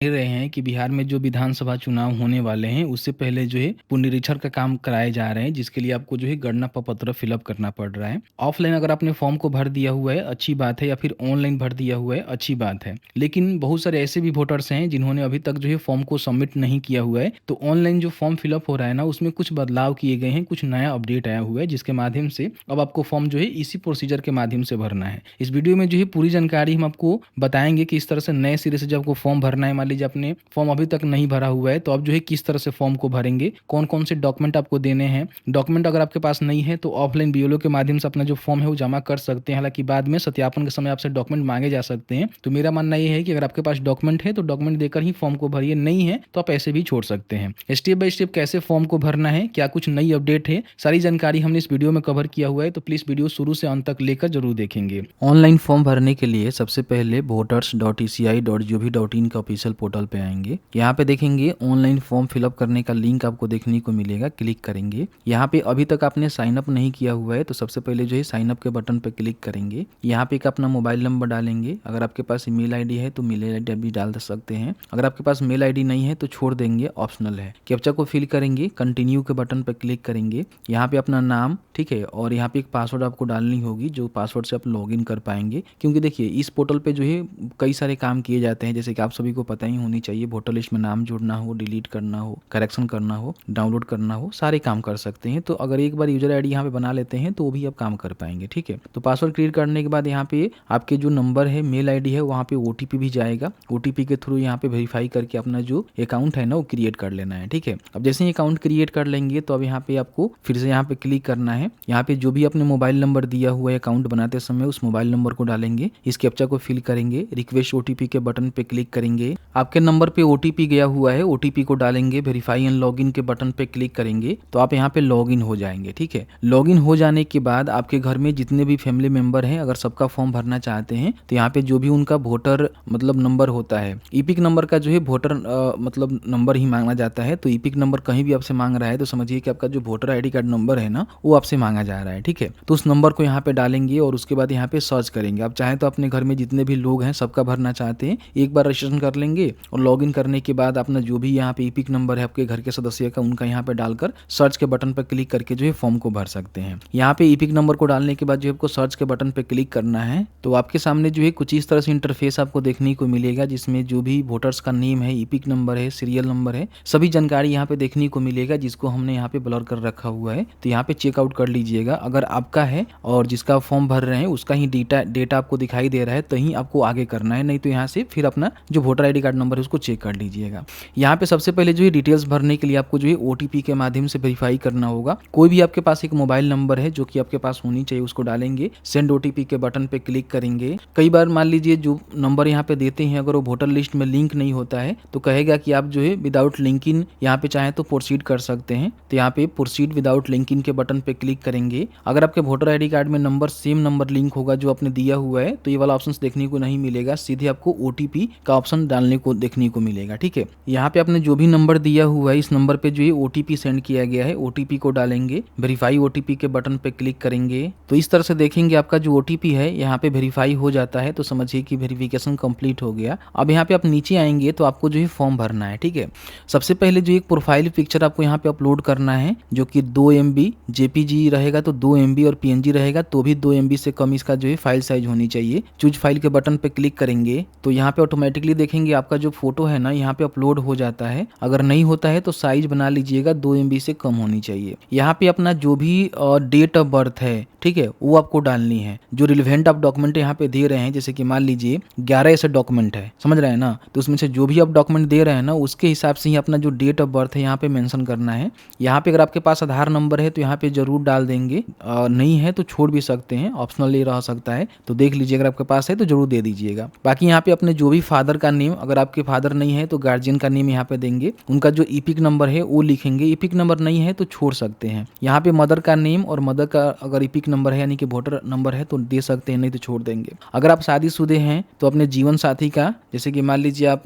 कह रहे हैं कि बिहार में जो विधानसभा चुनाव होने वाले हैं, उससे पहले जो है पुनरीक्षण का काम कराए जा रहे हैं, जिसके लिए आपको जो है गणना प्रपत्र फिलअप करना पड़ रहा है। ऑफलाइन अगर आपने फॉर्म को भर दिया हुआ है, अच्छी बात है, या फिर ऑनलाइन भर दिया हुआ है, अच्छी बात है। लेकिन बहुत सारे ऐसे भी वोटर्स हैं जिन्होंने अभी तक जो है फॉर्म को सबमिट नहीं किया हुआ है। तो ऑनलाइन जो फॉर्म फिलअप हो रहा है ना, उसमें कुछ बदलाव किए गए हैं, कुछ नया अपडेट आया हुआ है, जिसके माध्यम से अब आपको फॉर्म जो है इसी प्रोसीजर के माध्यम से भरना है। इस वीडियो में जो है पूरी जानकारी हम आपको बताएंगे कि इस तरह से नए सिरे से जब आपको फॉर्म भरना है, मान लीजिए आपने फॉर्म अभी तक नहीं भरा हुआ है, तो आप जो है किस तरह से फॉर्म को भरेंगे, कौन कौन से डॉक्यूमेंट आपको देने हैं। डॉक्यूमेंट अगर आपके पास नहीं है तो ऑफलाइन बीएलओ के माध्यम से अपना जो फॉर्म है वो जमा कर सकते हैं। हालांकि बाद में सत्यापन के समय आपसे डॉक्यूमेंट मांगे जा सकते हैं। तो मेरा मानना ये है कि अगर आपके पास डॉक्यूमेंट है तो डॉक्यूमेंट देकर ही फॉर्म को भरिए, नहीं है तो आप ऐसे भी छोड़ सकते हैं। स्टेप बाय स्टेप कैसे फॉर्म को भरना है, क्या कुछ नई अपडेट है, सारी जानकारी हमने इस वीडियो में कवर किया हुआ है। तो प्लीज वीडियो शुरू से अंत तक लेकर जरूर देखेंगे। ऑनलाइन फॉर्म भरने के लिए सबसे पहले voters.eci.gov.in का ऑफिशियल पोर्टल पे आएंगे। यहाँ पे देखेंगे ऑनलाइन फॉर्म फिलअप करने का लिंक आपको देखने को मिलेगा, क्लिक करेंगे। यहाँ पे अभी तक आपने साइन अप नहीं किया हुआ है तो सबसे पहले जो है साइन अप के बटन पे क्लिक करेंगे। यहाँ पे एक अपना मोबाइल नंबर डालेंगे। अगर आपके पास ईमेल आईडी है तो मेल आईडी भी डाल सकते हैं। अगर आपके पास मेल आईडी नहीं है तो छोड़ देंगे, ऑप्शनल है। कैप्चा को फिल करेंगे, कंटिन्यू के बटन पर क्लिक करेंगे। यहाँ पे अपना नाम, ठीक है, और यहाँ पे एक पासवर्ड आपको डालनी होगी, जो पासवर्ड से आप लॉगिन कर पाएंगे। क्योंकि देखिए इस पोर्टल पे जो है कई सारे काम किए जाते हैं, जैसे कि आप सभी को पता ही होनी चाहिए। वोटर लिस्ट में नाम जोड़ना हो, डिलीट करना हो, करेक्शन करना हो, डाउनलोड करना हो, सारे काम कर सकते हैं। तो अगर एक बार यूजर आईडी यहाँ पे बना लेते हैं तो वो भी आप काम कर पाएंगे, ठीक है। तो पासवर्ड क्रिएट करने के बाद यहाँ पे आपके जो नंबर है, मेल आईडी है, वहाँ पे ओटीपी भी जाएगा। ओटीपी के थ्रू यहाँ पे वेरीफाई करके अपना जो अकाउंट है ना वो क्रिएट कर लेना है, ठीक है। अब जैसे ही अकाउंट क्रिएट कर लेंगे तो अब यहाँ पे आपको फिर से यहाँ पे क्लिक करना है। यहाँ पे जो भी अपने मोबाइल नंबर दिया हुआ है अकाउंट बनाते समय, उस मोबाइल नंबर को डालेंगे, इस कैप्चा को फिल करेंगे, रिक्वेस्ट ओटीपी के बटन पे क्लिक करेंगे। आपके नंबर पे ओटीपी गया हुआ है, ओटीपी को डालेंगे, वेरीफाई एंड लॉगिन के बटन पे क्लिक करेंगे तो आप यहाँ पे लॉगिन हो जाएंगे, ठीक है। लॉगिन हो जाने के बाद आपके घर में जितने भी फैमिली मेंबर हैं, अगर सबका फॉर्म भरना चाहते हैं तो यहाँ पे जो भी उनका वोटर मतलब नंबर होता है, ईपिक नंबर का जो है वोटर मतलब नंबर ही मांगा जाता है। तो ईपिक नंबर कहीं भी आपसे मांग रहा है तो समझिए कि आपका जो वोटर आईडी कार्ड नंबर है ना वो आपसे मांगा जा रहा है, ठीक है। तो उस नंबर को यहाँ पे डालेंगे और उसके बाद यहाँ पे सर्च करेंगे। आप चाहें तो अपने घर में जितने भी लोग हैं सबका भरना चाहते हैं, एक बार रजिस्ट्रेशन कर लेंगे और लॉगिन करने के बाद अपना जो भी यहाँ पे ईपिक नंबर है आपके घर के सदस्य का, उनका यहाँ पे डालकर सर्च के बटन पर क्लिक करके जो है फॉर्म को भर सकते हैं। यहाँ पे ईपिक नंबर को डालने के बाद जो आपको सर्च के बटन पे क्लिक करना है तो आपके सामने जो है कुछ इस तरह से इंटरफेस आपको देखने को मिलेगा, जिसमें जो भी वोटर्स का नेम है, ईपिक नंबर है, सीरियल नंबर है, सभी जानकारी यहाँ पे देखने को मिलेगा, जिसको हमने यहाँ पे ब्लर कर रखा हुआ है। तो यहाँ पे चेकआउट कर लीजिएगा। अगर आपका है और जिसका फॉर्म भर रहे हैं उसका ही डेटा आपको दिखाई दे रहा है तो ही आपको आगे करना है, नहीं तो यहाँ से फिर अपना जो वोटर आईडी कार्ड नंबर है उसको चेक कर लीजिएगा। यहाँ पे सबसे पहले जो है डिटेल्स भरने के लिए आपको जो है ओटीपी के माध्यम से वेरीफाई करना होगा। कोई भी आपके पास एक मोबाइल नंबर है जो कि आपके पास होनी चाहिए, उसको डालेंगे, सेंड ओटीपी के बटन पे क्लिक करेंगे। कई बार मान लीजिए जो नंबर यहाँ पे देते हैं अगर वो वोटर लिस्ट में लिंक नहीं होता है तो कहेगा कि आप जो है विदाउट लिंकिंग यहाँ पे चाहे तो प्रोसीड कर सकते हैं। तो यहाँ पे प्रोसीड विदाउट लिंकिंग के बटन पे क्लिक करेंगे। अगर आपके वोटर आईडी कार्ड में नंबर सेम नंबर लिंक होगा जो आपने दिया हुआ है तो ये वाला ऑप्शन देखने को नहीं मिलेगा, सीधे आपको ओटीपी का ऑप्शन डालने को देखने को मिलेगा, ठीक है। यहाँ पे आपने जो भी नंबर दिया हुआ है इस नंबर पे जो है ओटीपी सेंड किया गया है, ओटीपी को डालेंगे, वेरीफाई ओटीपी के बटन पे क्लिक करेंगे। तो इस तरह से देखेंगे आपका जो ओटीपी है यहाँ पे वेरीफाई हो जाता है, तो समझिए कि वेरिफिकेशन कंप्लीट हो गया। अब यहाँ पे आप नीचे आएंगे तो आपको जो है फॉर्म भरना है, ठीक है। सबसे पहले जो एक प्रोफाइल पिक्चर आपको यहाँ पे अपलोड करना है, जो कि 2 MB जेपीजी रहेगा तो 2 MB और पीएनजी रहेगा तो भी 2 MB से कम इसका जो है फाइल साइज होनी चाहिए। चूज फाइल के बटन पे क्लिक करेंगे तो यहाँ पे ऑटोमेटिकली देखेंगे आपका जो फोटो है ना यहाँ पे अपलोड हो जाता है। अगर नहीं होता है तो साइज बना लीजिएगा, 2 MB से कम होनी चाहिए। यहाँ पे अपना जो भी डेट ऑफ बर्थ है, ठीक है, वो आपको डालनी है। जो रिलेवेंट आप डॉक्यूमेंट यहाँ पे दे रहे हैं, जैसे कि मान लीजिए 11 ऐसे डॉक्यूमेंट है, समझ रहे हैं ना, तो उसमें से जो भी आप डॉक्यूमेंट दे रहे हैं ना उसके हिसाब से ही अपना जो डेट ऑफ बर्थ है यहाँ पे मेंशन करना है। यहाँ पे अगर आपके पास आधार नंबर है तो यहाँ पे जरूर डाल देंगे, नहीं है तो छोड़ भी सकते हैं, ऑप्शनल ही रह सकता है, तो देख लीजिए। अगर आपके पास है तो जरूर दे दीजिएगा। बाकी यहाँ पे अपने जो भी फादर का नेम, अगर आपके फादर नहीं है तो गार्जियन का नेम यहाँ पे देंगे। उनका जो ईपिक नंबर है वो लिखेंगे, ईपिक नंबर नहीं है तो छोड़ सकते हैं। यहाँ पे मदर का नेम और मदर का अगर ईपिक नंबर है यानी कि वोटर नंबर है तो दे सकते हैं, नहीं तो छोड़ देंगे। अगर आप शादीशुदे हैं तो अपने जीवन साथी का, जैसे कि मान लीजिए आप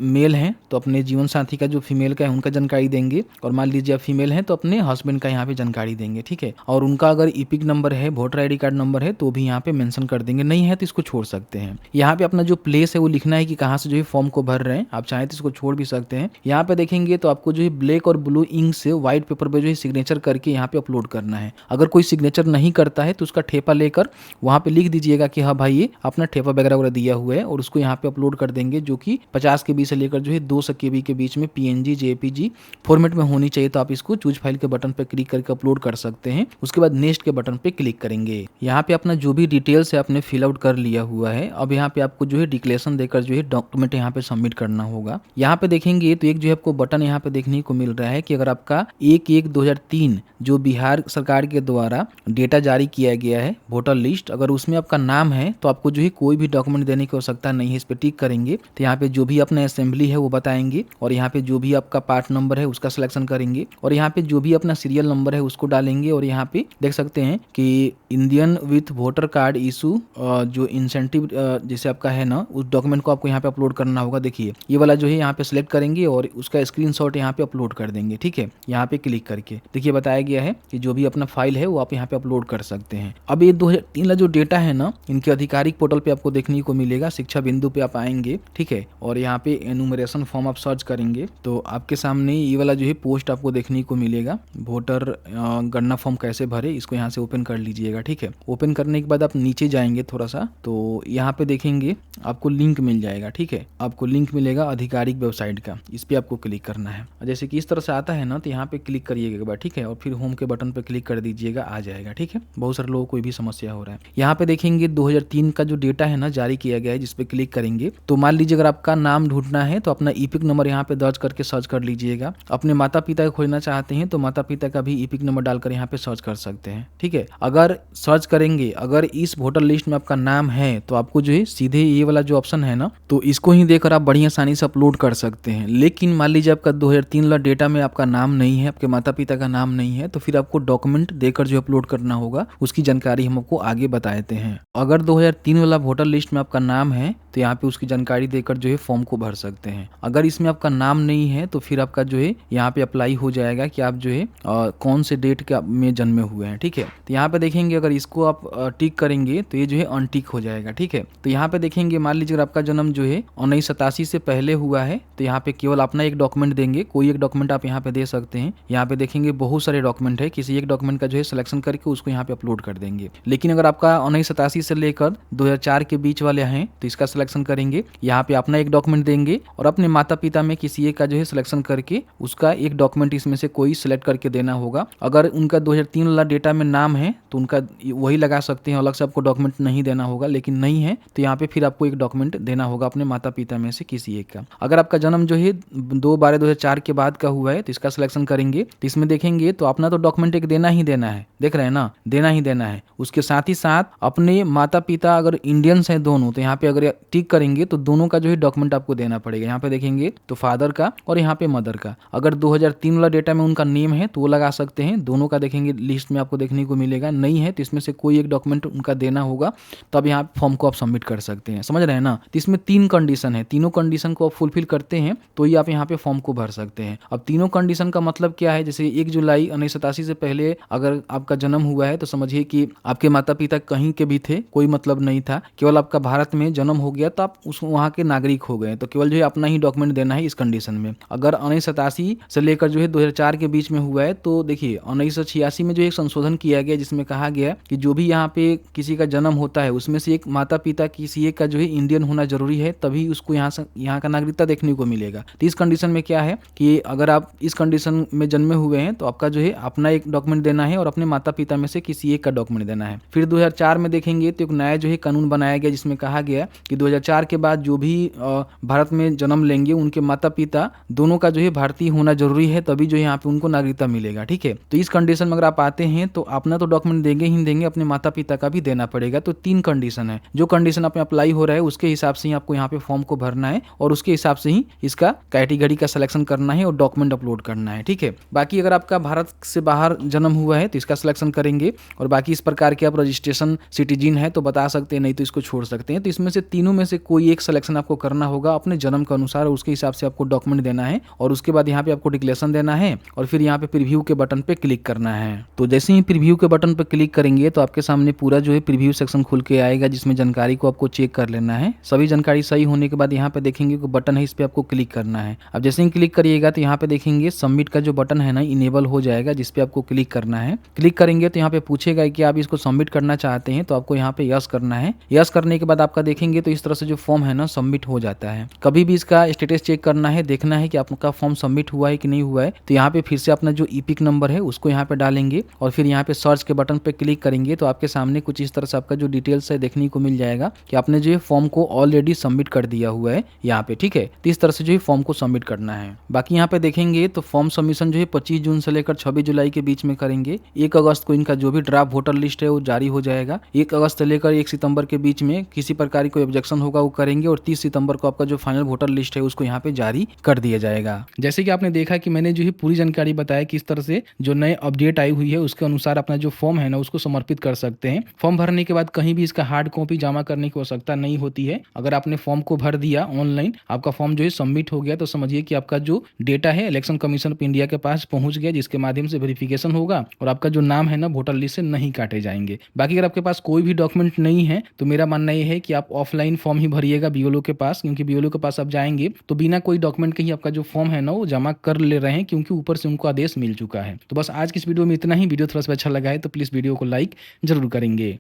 मेल हैं तो अपने जीवन साथी का जो फीमेल का है उनका जानकारी देंगे, और मान लीजिए आप फीमेल हैं तो अपने हस्बैंड का यहाँ पे जानकारी देंगे, ठीक है। और उनका अगर ईपिक नंबर है, वोटर आईडी कार्ड नंबर है तो भी यहाँ पे मेंशन कर देंगे, नहीं है तो इसको छोड़ सकते हैं। यहाँ पे अपना जो प्लेस है वो लिखना है कि कहाँ से जो है फॉर्म को भर रहे हैं। है, आप चाहें तो इसको छोड़ भी सकते हैं। यहाँ पे देखेंगे तो आपको जो है ब्लैक और ब्लू इंक से व्हाइट पेपर पे जो है सिग्नेचर करके यहाँ पे अपलोड करना है। अगर कोई सिग्नेचर नहीं करता है तो उसका ठेपा लेकर वहाँ पे लिख दीजिएगा कि हाँ भाई ये अपना ठेपा वगैरह दिया हुआ है, और उसको यहाँ पे अपलोड कर देंगे, जो कि 50 KB से लेकर जो है 200 KB के बीच में PNG JPG फॉर्मेट में होनी चाहिए। तो आप इसको चूज फाइल के बटन पे क्लिक करके अपलोड कर सकते हैं। उसके बाद नेक्स्ट के बटन पे क्लिक करेंगे। यहाँ पे अपना जो भी डिटेल्स है आपने फिल आउट कर लिया हुआ है। अब यहाँ पे आपको जो है डिक्लेरेशन देकर जो है डॉक्यूमेंट यहाँ पे सबमिट करना होगा। यहाँ पे देखेंगे तो एक जो है आपको बटन यहाँ पे देखने को मिल रहा है कि अगर आपका 1/1/2003 जो बिहार सरकार के द्वारा डेटा जारी किया गया है वोटर लिस्ट, अगर उसमें आपका नाम है तो आपको जो है कोई भी डॉक्यूमेंट देने की आवश्यकता नहीं है। इस पे टिक करेंगे तो यहाँ पे जो भी अपना असेंबली है वो बताएंगे, और यहाँ पे जो भी आपका पार्ट नंबर है उसका सिलेक्शन करेंगे, और यहाँ पे जो भी अपना सीरियल नंबर है उसको डालेंगे। और यहाँ पे देख सकते हैं कि Indian with voter card issue जो इंसेंटिव जैसे आपका है ना, उस डॉक्यूमेंट को आपको यहाँ पे अपलोड करना होगा। देखिए ये वाला जो है यहाँ पे सिलेक्ट करेंगे और उसका स्क्रीनशॉट यहाँ पे अपलोड कर देंगे। ठीक है, यहाँ पे क्लिक करके देखिए बताया गया है कि जो भी अपना फाइल है वो आप यहाँ पे अपलोड कर सकते हैं। अब ये 2003 वाला जो डेटा है ना, इनके आधिकारिक पोर्टल पे आपको देखने को मिलेगा। शिक्षा बिंदु पे आप आएंगे, ठीक है, और यहाँ पे एनुमरेशन फॉर्म आप सर्च करेंगे तो आपके सामने ये वाला जो है पोस्ट आपको देखने को मिलेगा। वोटर गणना फॉर्म कैसे भरे, इसको यहाँ से ओपन कर लीजिएगा। ठीक है, ओपन करने के बाद आप नीचे जाएंगे थोड़ा सा तो यहाँ पे देखेंगे आपको लिंक मिल जाएगा। ठीक है, आपको लिंक मिलेगा आधिकारिक वेबसाइट का, इस पे आपको क्लिक करना है। जैसे कि इस तरह से आता है ना, तो यहाँ पे क्लिक करिएगा एक बार। ठीक है, और फिर होम के बटन पे क्लिक कर दीजिएगा, आ जाएगा। ठीक है, बहुत सारे लोगों को भी समस्या हो रहा है। यहाँ पे देखेंगे 2003 का जो डेटा है ना जारी किया गया है, जिस पे क्लिक करेंगे तो मान लीजिए अगर आपका नाम ढूंढना है तो अपना ईपिक नंबर यहाँ पे दर्ज करके सर्च कर लीजिएगा। अपने माता पिता को खोजना चाहते हैं तो माता पिता का भी ईपिक नंबर डालकर यहाँ पे सर्च कर सकते हैं। ठीक है, अगर सर्च करेंगे, अगर इस वोटर लिस्ट में आपका नाम है तो आपको जो है सीधे ये वाला जो ऑप्शन है ना, तो इसको ही देकर आप बड़ी आसानी से अपलोड कर सकते हैं। लेकिन मान लीजिए आपका 2003 वाला डेटा में आपका नाम नहीं है, आपके माता पिता का नाम नहीं है, तो फिर आपको डॉक्यूमेंट देकर जो अपलोड करना होगा उसकी जानकारी हम आपको आगे बताते हैं। अगर 2003 वाला वोटर लिस्ट में आपका नाम है तो यहाँ पे उसकी जानकारी देकर जो है फॉर्म को भर सकते हैं। अगर इसमें आपका नाम नहीं है तो फिर आपका जो है यहाँ पे अप्लाई हो जाएगा कि आप जो है कौन से डेट के में जन्मे हुए हैं। ठीक है, तो यहाँ पे देखेंगे अगर इसको आप टिक करेंगे तो ये जो है अनटिक हो जाएगा। ठीक है, तो यहाँ पे देखेंगे मान लीजिए अगर आपका जन्म जो है 1987 से पहले हुआ है तो यहाँ पे केवल अपना एक डॉक्यूमेंट देंगे, कोई एक डॉक्यूमेंट आप यहाँ पे दे सकते हैं। यहाँ पे देखेंगे बहुत सारे डॉक्यूमेंट है, किसी एक डॉक्यूमेंट का जो है सिलेक्शन करके उसको यहाँ पे अपलोड कर देंगे। लेकिन अगर आपका 1987 से लेकर 2004 के बीच वाले हैं तो इसका सिलेक्शन करेंगे, यहाँ पे अपना एक डॉक्यूमेंट देंगे और अपने माता पिता में किसी एक का जो है सिलेक्शन करके उसका एक डॉक्यूमेंट इसमें से कोई सिलेक्ट करके देना होगा। अगर उनका 2003 वाला डेटा में नाम है तो उनका वही लगा सकते हैं, अलग से आपको डॉक्यूमेंट नहीं देना होगा। लेकिन नहीं है तो यहाँ पे फिर आपको एक डॉक्यूमेंट देना होगा अपने माता पिता में से किसी एक का। अगर आपका जन्म जो है 2/12/2004 के बाद का हुआ है तो इसका सिलेक्शन करेंगे, तो इसमें देखेंगे तो अपना तो डॉक्यूमेंट एक देना ही देना है, देख रहे हैं ना, देना ही देना है। उसके साथ ही साथ अपने माता पिता अगर इंडियंस हैं दोनों, तो यहाँ पे अगर टिक करेंगे तो दोनों का जो है डॉक्यूमेंट आपको देना पड़ेगा। यहाँ पे देखेंगे तो फादर का और यहाँ पे मदर का। अगर 2003 वाला डेटा में उनका नेम है तो वो लगा सकते हैं, दोनों का देखेंगे लिस्ट में आपको देखने को मिलेगा। नहीं है तो इसमें से कोई एक डॉक्यूमेंट उनका देना होगा, तब यहाँ फॉर्म को आप सबमिट कर सकते हैं। समझ रहे हैं ना, तो इसमें 3 कंडीशन है, तीनों कंडीशन को आप फुलफिल करते हैं तो ही आप यहाँ पे फॉर्म को भर सकते हैं। अब तीनों कंडीशन का मतलब क्या है, जैसे 1 जुलाई 1987 से पहले अगर आपका जन्म हुआ है तो समझिए कि आपके माता पिता कहीं के भी थे, कोई मतलब नहीं था, केवल आपका भारत में जन्म हो गया तो आप उस वहाँ के नागरिक हो गए, तो केवल जो है अपना ही डॉक्यूमेंट देना है इस कंडीशन में। अगर 1987 से लेकर जो है 2004 के बीच में हुआ है तो देखिए 1986 में जो एक संशोधन किया गया जिसमें कहा गया कि जो भी यहाँ पे किसी का जन्म होता है उसमें से एक माता पिता किसी एक का जो है इंडियन होना जरूरी है, तभी उसको यहाँ का नागरिकता देखने को मिलेगा। तो इस कंडीशन में क्या है कि अगर आप इस कंडीशन में जन्मे हुए हैं तो आपका जो है अपना एक डॉक्यूमेंट देना है और अपने माता पिता में से किसी एक का डॉक्यूमेंट देना है। फिर 2004 में देखेंगे तो एक नया जो है कानून बनाया गया जिसमें कहा गया कि 2004 के बाद जो भी भारत में जन्म लेंगे उनके माता पिता दोनों का जो है भारतीय होना जरूरी है, तभी जो है यहाँ पे उनको नागरिकता मिलेगा। ठीक है, तो इस कंडीशन में अगर आप आते हैं तो अपना तो डॉक्यूमेंट देंगे ही देंगे, अपने माता पिता का भी देना पड़ेगा। तो 3 कंडीशन है, जो कंडीशन आप अप्लाई हो रहा है उसके हिसाब से ही आपको यहाँ पे फॉर्म को भरना है और उसके हिसाब से ही इसका कैटेगरी का सिलेक्शन करना है और डॉक्यूमेंट अपलोड करना है। ठीक है, बाकी अगर आपका भारत से बाहर जन्म हुआ है तो इसका सिलेक्शन करेंगे, और बाकी इस प्रकार के आप रजिस्ट्रेशन सिटीजन है तो बता सकते हैं, नहीं तो इसको छोड़ सकते हैं। तो इसमें से तीनों में से कोई एक सिलेक्शन आपको करना होगा अपने जन्म के अनुसार, उसके हिसाब से आपको डॉक्यूमेंट देना है और उसके बाद यहाँ पे आपको डिक्लेरेशन देना है और फिर यहाँ पे प्रीव्यू के बटन पे क्लिक करना है। तो जैसे ही प्रीव्यू के बटन पे क्लिक करेंगे तो आपके सामने पूरा जो है प्रीव्यू सेक्शन खुल के आएगा जिसमें जानकारी को आपको चेक कर लेना है। सभी जानकारी सही होने के बाद यहाँ पे देखेंगे देखेंगे कोई बटन है, इस पे आपको क्लिक करना है। अब जैसे ही क्लिक करिएगा तो यहाँ पे देखेंगे सबमिट का जो बटन है ना इनेबल हो जाएगा, जिस पे आपको क्लिक करना है। क्लिक करेंगे तो यहाँ पे पूछेगा कि आप इसको सबमिट करना चाहते हैं, तो आपको यहाँ पे यस करना है। यस करने के बाद आपका देखेंगे तो इस तरह से जो फॉर्म है ना सबमिट हो जाता है। कभी भी इसका स्टेटस चेक करना है, देखना है कि आपका फॉर्म सबमिट हुआ है कि नहीं हुआ है, तो यहाँ पे फिर से अपना जो ईपिक नंबर है उसको यहाँ पे डालेंगे और फिर यहाँ पे सर्च के बटन पे क्लिक करेंगे तो आपके सामने कुछ इस तरह से आपका जो डिटेल्स है देखने को मिल जाएगा कि आपने जो फॉर्म को ऑलरेडी सबमिट कर दिया हुआ है यहाँ पे, ठीक है। तो इस तरह से जो है फॉर्म को सबमिट करना है। बाकी यहाँ पे देखेंगे तो फॉर्म सबमिशन जो है 25 जून से लेकर 26 जुलाई के बीच में करेंगे। 1 अगस्त को इनका जो भी ड्राफ्ट वोटर लिस्ट है वो जारी हो जाएगा। 1 अगस्त से लेकर 1 सितंबर के बीच में किसी प्रकार की कोई ऑब्जेक्शन होगा वो करेंगे और 30 सितंबर को आपका जो फाइनल वोटर लिस्ट है उसको यहाँ पे जारी कर दिया जाएगा। जैसे कि आपने देखा कि मैंने जो है पूरी जानकारी बताया किस तरह से जो नए अपडेट आई हुई है उसके अनुसार अपना जो फॉर्म है ना उसको समर्पित कर सकते हैं। फॉर्म भरने के बाद कहीं भी इसका हार्ड कॉपी जमा करने की आवश्यकता नहीं होती है। अगर आपने फॉर्म को भर दिया ऑनलाइन, आपका फॉर्म जो है सबमिट हो गया, तो समझिए कि आपका जो डेटा है इलेक्शन कमीशन ऑफ इंडिया के पास पहुंच गया, जिसके माध्यम से वेरिफिकेशन होगा और आपका जो नाम है ना वोटर लिस्ट से नहीं काटे जाएंगे। बाकी अगर आपके पास कोई भी डॉक्यूमेंट नहीं है तो मेरा मानना यह है कि आप ऑफलाइन फॉर्म ही भरिएगा बीएलओ के पास, क्योंकि बीएलओ के पास आप जाएंगे तो बिना कोई डॉक्यूमेंट के ही आपका जो फॉर्म है ना वो जमा कर ले रहे हैं, क्योंकि ऊपर से उनको आदेश मिल चुका है। तो बस आज की इस वीडियो में इतना ही। वीडियो थोड़ा सा अच्छा लगा है तो प्लीज वीडियो को लाइक जरूर करेंगे।